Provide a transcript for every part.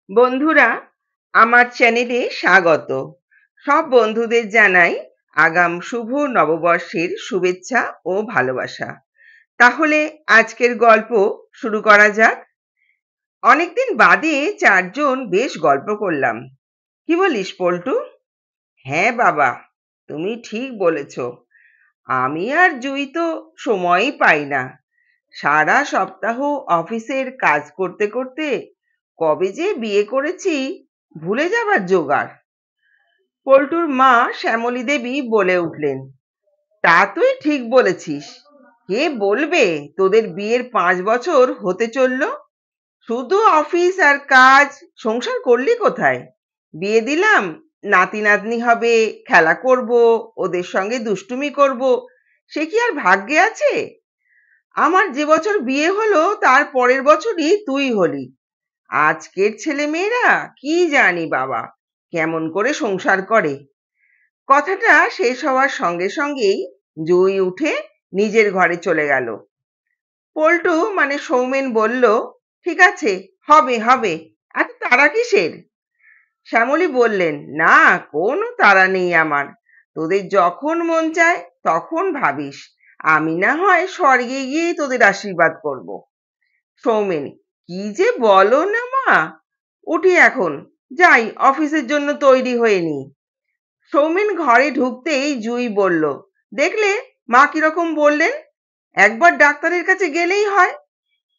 বন্ধুরা, আমার চ্যানেলে স্বাগত। সব বন্ধুদের জানাই আগাম শুভ নববর্ষের শুভেচ্ছা ও ভালোবাসা। তাহলে আজকের গল্প শুরু করা যাক। অনেকদিন বাদে চারজন বেশ গল্প করলাম। কি বলিস পল্টু? হ্যাঁ বাবা, তুমি ঠিক বলেছ। আমি আর জুই তো সময়ই পাই না। সারা সপ্তাহ অফিসের কাজ করতে করতে কবে যে বিয়ে করেছি ভুলে যাবার জোগাড়। পল্টুর মা শ্যামলী দেবী বলে উঠলেন, তা তুই ঠিক বলেছিস। কে বলবে তোদের বিয়ের 5 বছর হতে চললো, শুধু অফিস আর কাজ, সংসার করলি কোথায়? বিয়ে দিলাম, নাতি নাতনি হবে, খেলা করব, ওদের সঙ্গে দুষ্টুমি করব, সে কি আর ভাগ্যে আছে? আমার যে বছর বিয়ে হলো তার পরের বছরই তুই হলি। আজকের ছেলে মেয়েরা কি জানি বাবা কেমন করে সংসার করে। কথাটা শেষ হওয়ার সঙ্গে সঙ্গেই জুই উঠে নিজের ঘরে চলে গেল। পল্টু মানে সৌমেন বলল, ঠিক আছে, হবে হবে, এত তাড়া কিসের? শ্যামলী বললেন, না, কোনো তাড়া নেই আমার। তোদের যখন মন চায় তখন ভাবিস, আমি না হয় স্বর্গে গিয়ে তোদের আশীর্বাদ করব। সৌমেন, কি যে বলো না মা, উঠি এখন, যাই অফিসের জন্য তৈরি হয়ে নি। সৌমেন ঘরে ঢুকতেই জুই বলল, দেখলে মা কিরকম বললেন, একবার ডাক্তারের কাছে গেলেই হয়।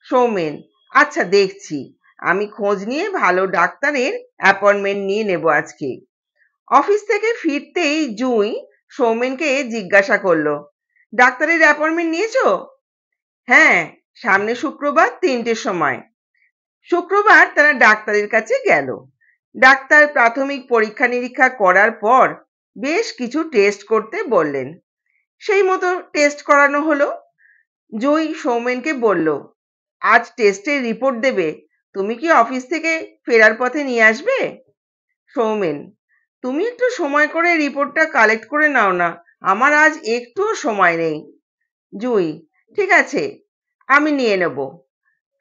সৌমেন, আচ্ছা দেখছি, আমি খোঁজ নিয়ে ভালো ডাক্তারের অ্যাপয়েন্টমেন্ট নিয়ে নেব আজকে। অফিস থেকে ফিরতেই জুই সৌমেনকে জিজ্ঞাসা করলো, ডাক্তারের অ্যাপয়েন্টমেন্ট নিয়েছো? হ্যাঁ, সামনে শুক্রবার 3টের সময়। শুক্রবার তারা ডাক্তারের কাছে গেল। ডাক্তার প্রাথমিক পরীক্ষা নিরীক্ষা করার পর বেশ কিছু টেস্ট করতে বললেন। সেই মতো টেস্ট করানো হলো। জুই সৌমেনকে বলল, আজ টেস্টের রিপোর্ট দেবে, তুমি কি অফিস থেকে ফেরার পথে নিয়ে আসবে? সৌমেন, তুমি একটু সময় করে রিপোর্টটা কালেক্ট করে নাও না, আমার আজ একটুও সময় নেই। জুই, ঠিক আছে, আমি নিয়ে নেব।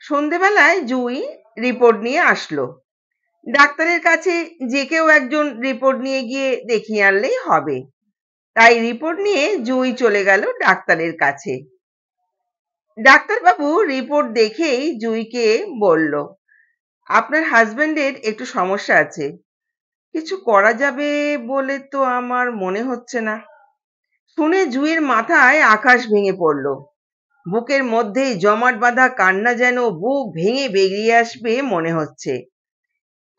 সন্ধেবেলায় জুই রিপোর্ট নিয়ে আসলো। ডাক্তারের কাছে যে কেউ একজন রিপোর্ট নিয়ে গিয়ে দেখিয়ে আনলেই হবে। তাই রিপোর্ট নিয়ে জুই চলে গেল ডাক্তারের কাছে। ডাক্তারবাবু রিপোর্ট দেখেই জুইকে বলল, আপনার হাজবেন্ডের একটু সমস্যা আছে, কিছু করা যাবে বলে তো আমার মনে হচ্ছে না। শুনে জুইয়ের মাথায় আকাশ ভেঙে পড়ল। বুকের মধ্যেই জমাট বাঁধা কান্না যেন বুক ভেঙে বেরিয়ে আসবে মনে হচ্ছে।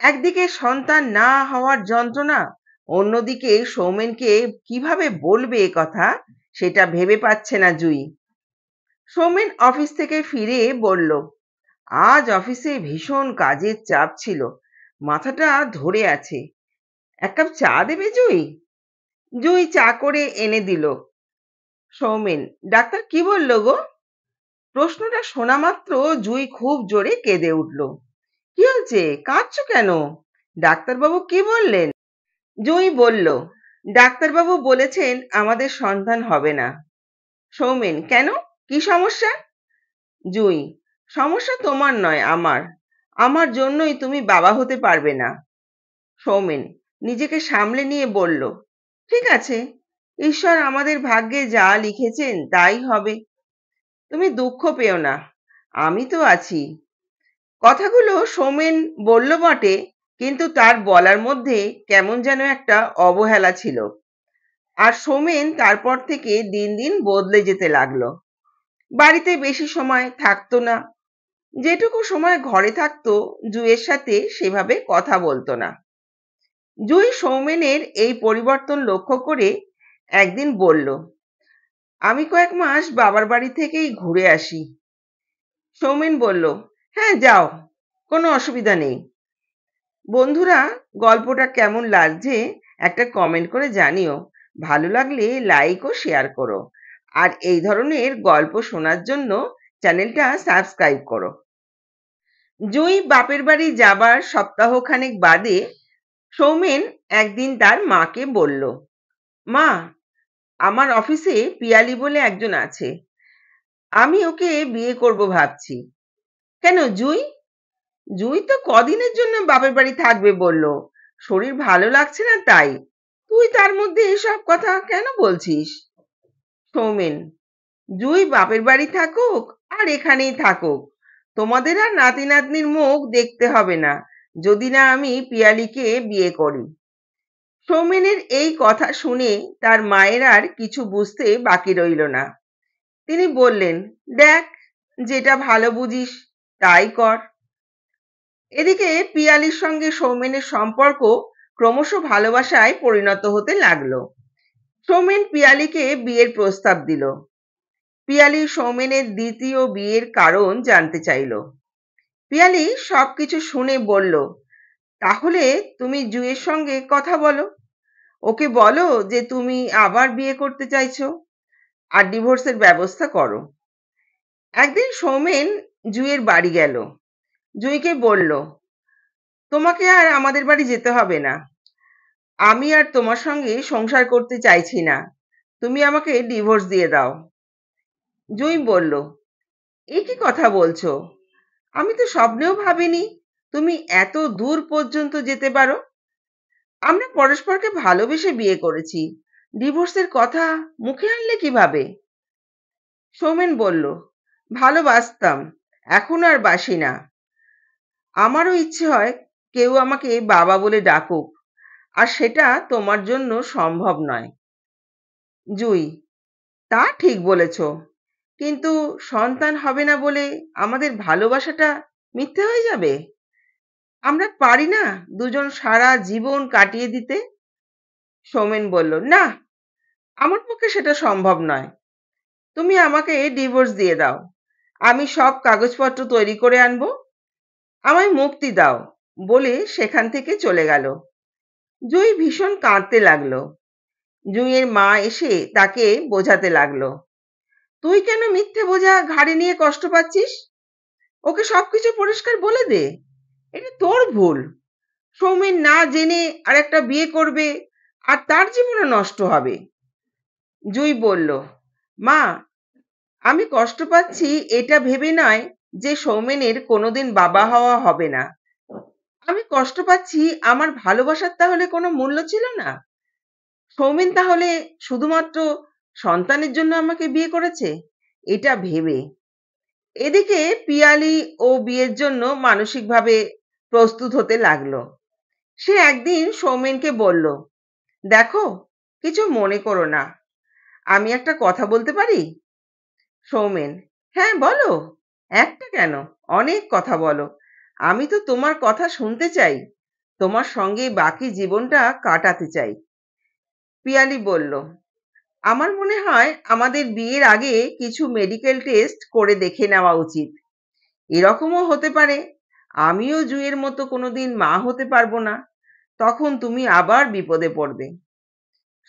একদিকে সন্তান না হওয়ার যন্ত্রণা, অন্যদিকে সৌমেনকে কিভাবে বলবে এ কথা, সেটা ভেবে পাচ্ছে না জুই। সৌমেন অফিস থেকে ফিরে বলল, আজ অফিসে ভীষণ কাজের চাপ ছিল, মাথাটা ধরে আছে, এক কাপ চা দেবে জুই? জুই চা করে এনে দিল। সৌমেন, ডাক্তার কি বলল গো? প্রশ্নটা শোনা মাত্র জুই খুব জোরে কেঁদে উঠল। কি হয়েছে, কাঁদছো কেন? ডাক্তারবাবু কি বললেন? জুই বলল, ডাক্তারবাবু বলেছেন আমাদের সন্তান হবে না। সৌমেন, কেন, কি সমস্যা? জুই, সমস্যা তোমার নয়, আমার। আমার জন্যই তুমি বাবা হতে পারবে না। সৌমেন নিজেকে সামলে নিয়ে বলল, ঠিক আছে, ঈশ্বর আমাদের ভাগ্যে যা লিখেছেন তাই হবে, তুমি দুঃখ পেও না, আমি তো আছি। কথাগুলো সৌমেন বলল বটে, কিন্তু তার বলার মধ্যে কেমন যেন একটা অবহেলা ছিল। আর সৌমেন তারপর থেকে দিন দিন বদলে যেতে লাগলো। বাড়িতে বেশি সময় থাকতো না, যেটুকু সময় ঘরে থাকতো জুইয়ের সাথে সেভাবে কথা বলতো না। জুই সৌমেনের এই পরিবর্তন লক্ষ্য করে একদিন বলল, আমি কয়েক মাস বাবার বাড়ি থেকেই ঘুরে আসি। সৌমেন বলল, হ্যাঁ যাও, কোনো অসুবিধা নেই। বন্ধুরা, গল্পটা কেমন লাগছে একটা কমেন্ট করে জানিও। ভালো লাগলে লাইক ও শেয়ার করো। আর এই ধরনের গল্প শোনার জন্য চ্যানেলটা সাবস্ক্রাইব করো। জুই বাপের বাড়ি যাবার সপ্তাহখানেক বাদে সৌমেন একদিন তার মাকে বলল, মা, আমার অফিসে পিয়ালি বলে একজন আছে, আমি ওকে বিয়ে করব ভাবছি। কেন জুই? জুই তো কদিনের জন্য বাপের বাড়ি থাকবে বললো, শরীর ভালো লাগছে না তাই। তুই তার মধ্যে এসব কথা কেন বলছিস? সৌমেন: জুই বাপের বাড়ি থাকুক আর এখানেই থাকুক, তোমাদের আর নাতি নাতনির মুখ দেখতে হবে না যদি না আমি পিয়ালিকে বিয়ে করি। সৌমেনের এই কথা শুনে তার মায়ের আর কিছু বুঝতে বাকি রইল না। তিনি বললেন, দেখ, যেটা ভালো বুঝিস তাই কর। এদিকে পিয়ালির সঙ্গে সৌমেনের সম্পর্ক ক্রমশ ভালোবাসায় পরিণত হতে লাগলো। সৌমেন পিয়ালিকে বিয়ের প্রস্তাব দিল। পিয়ালি সৌমেনের দ্বিতীয় বিয়ের কারণ জানতে চাইল। পিয়ালি সবকিছু শুনে বলল, তাহলে তুমি জুয়ের সঙ্গে কথা বলো, ওকে বলো যে তুমি আবার বিয়ে করতে চাইছো আর ডিভোর্সের ব্যবস্থা করো। একদিন সৌমেন জুয়ের বাড়ি গেল। জুইকে বলল, তোমাকে আর আমাদের বাড়ি যেতে হবে না, আমি আর তোমার সঙ্গে সংসার করতে চাইছি না, তুমি আমাকে ডিভোর্স দিয়ে দাও। জুই বলল, এ কি কথা বলছো? আমি তো স্বপ্নেও ভাবিনি তুমি এত দূর পর্যন্ত যেতে পারো। আমরা পরস্পরকে ভালোবেসে বিয়ে করেছি, ডিভোর্সের কথা মুখে আনলে কিভাবে? সৌমেন বলল, ভালোবাসতাম, এখন আর বাসি না। আমারও ইচ্ছে হয় কেউ আমাকে বাবা বলে ডাকুক, আর সেটা তোমার জন্য সম্ভব নয়। জুই: তা ঠিক বলেছ, কিন্তু সন্তান হবে না বলে আমাদের ভালোবাসাটা মিথ্যে হয়ে যাবে? আমরা পারি না দুজন সারা জীবন কাটিয়ে দিতে? সৌমেন বলল, না, আমার পক্ষে সেটা সম্ভব নয়। তুমি আমাকে ডিভোর্স দিয়ে দাও, আমি সব কাগজপত্র তৈরি করে আনবো, আমায় মুক্তি দাও বলে সেখান থেকে চলে গেল। জুই ভীষণ কাঁদতে লাগলো। জুইয়ের মা এসে তাকে বোঝাতে লাগলো, তুই কেন মিথ্যে বোঝা ঘাড়ে নিয়ে কষ্ট পাচ্ছিস? ওকে সবকিছু পরিষ্কার বলে দে, এটা তোর ভুল। সৌমেন না জেনে আর একটা বিয়ে করবে আর তার জীবনও নষ্ট হবে। জুই বলল, মা, আমি কষ্ট পাচ্ছি এটা ভেবে নয় যে সৌমেনের কোনোদিন বাবা হওয়া হবে না। আমি কষ্ট পাচ্ছি আমার ভালোবাসার তাহলে কোনো মূল্য ছিল না? সৌমেন তাহলে শুধুমাত্র সন্তানের জন্য আমাকে বিয়ে করেছে এটা ভেবে। এদিকে পিয়ালি ও বিয়ের জন্য মানসিকভাবে প্রস্তুত হতে লাগলো। সে একদিন সৌমেনকে বলল, দেখো, কিছু মনে করো না, আমি একটা কথা বলতে পারি? সৌমেন: হ্যাঁ বলো, একটা কেন, অনেক কথা বলো, আমি তো তোমার কথা শুনতে চাই, তোমার সঙ্গে বাকি জীবনটা কাটাতে চাই। পিয়ালি বলল, আমার মনে হয় আমাদের বিয়ের আগে কিছু মেডিকেল টেস্ট করে দেখে নেওয়া উচিত। এরকমও হতে পারে আমিও জুয়ের মতো কোনোদিন মা হতে পারবো না, তখন তুমি আবার বিপদে পড়বে।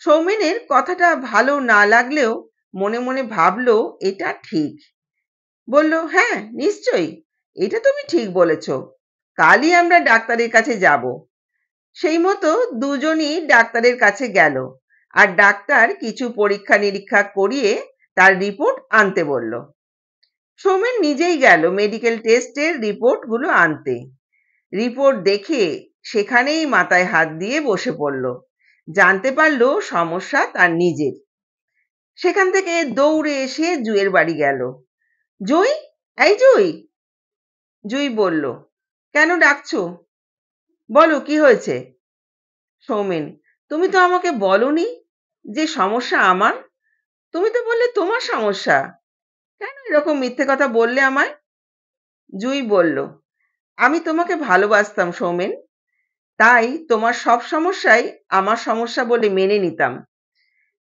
সৌমেনের কথাটা ভালো না লাগলেও মনে মনে ভাবলো এটা ঠিক। বলল, হ্যাঁ নিশ্চয়ই, এটা তুমি ঠিক বলেছ, কালই আমরা ডাক্তারের কাছে যাব। সেই মতো দুজনই ডাক্তারের কাছে গেল, আর ডাক্তার কিছু পরীক্ষা নিরীক্ষা করিয়ে তার রিপোর্ট আনতে বলল। সৌমেন নিজেই গেল মেডিকেল টেস্টের রিপোর্ট গুলো আনতে। রিপোর্ট দেখে সেখানেই মাথায় হাত দিয়ে বসে পড়ল। জানতে পারলো সমস্যা তার নিজের। সেখান থেকে দৌড়ে এসে জুঁইয়ের বাড়ি গেল। জুঁই, এই জুঁই। জুঁই বলল, কেন ডাকছো? বলো কি হয়েছে? সৌমেন: তুমি তো আমাকে বলনি যে সমস্যা আমার, তুমি তো বললে তোমার সমস্যা, কেন এরকম মিথ্যে কথা বললে আমায়? জুঁই বলল, আমি তোমাকে ভালোবাসতাম সৌমেন, তাই তোমার সব সমস্যাই আমার সমস্যা বলে মেনে নিতাম।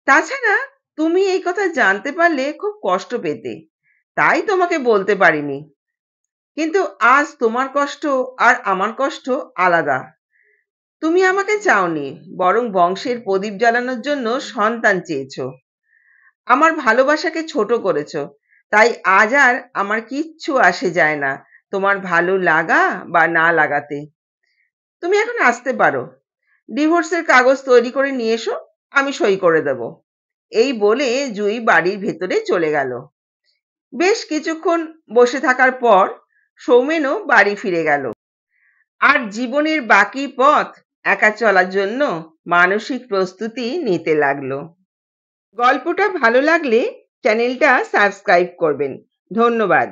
তাছাড়া তুমি এই কথা জানতে পারলে খুব কষ্ট পেতে, তাই তোমাকে বলতে পারিনি। কিন্তু আজ তোমার কষ্ট আর আমার কষ্ট আলাদা। তুমি আমাকে চাওনি, বরং বংশের প্রদীপ জ্বালানোর জন্য সন্তান চেয়েছো। আমার ভালোবাসাকে ছোট করেছো, তাই আজ আর আমার কিচ্ছু আসে যায় না তোমার ভালো লাগা বা না লাগাতে। তুমি এখন আসতে পারো, ডিভোর্সের কাগজ তৈরি করে নিয়ে এসো, আমি সই করে দেব। এই বলে জুঁই বাড়ির ভেতরে চলে গেল। বেশ কিছুক্ষণ বসে থাকার পর সৌমেনও বাড়ি ফিরে গেল। আর জীবনের বাকি পথ একা চলার জন্য মানসিক প্রস্তুতি নিতে লাগলো। গল্পটা ভালো লাগলে চ্যানেলটা সাবস্ক্রাইব করবেন। ধন্যবাদ।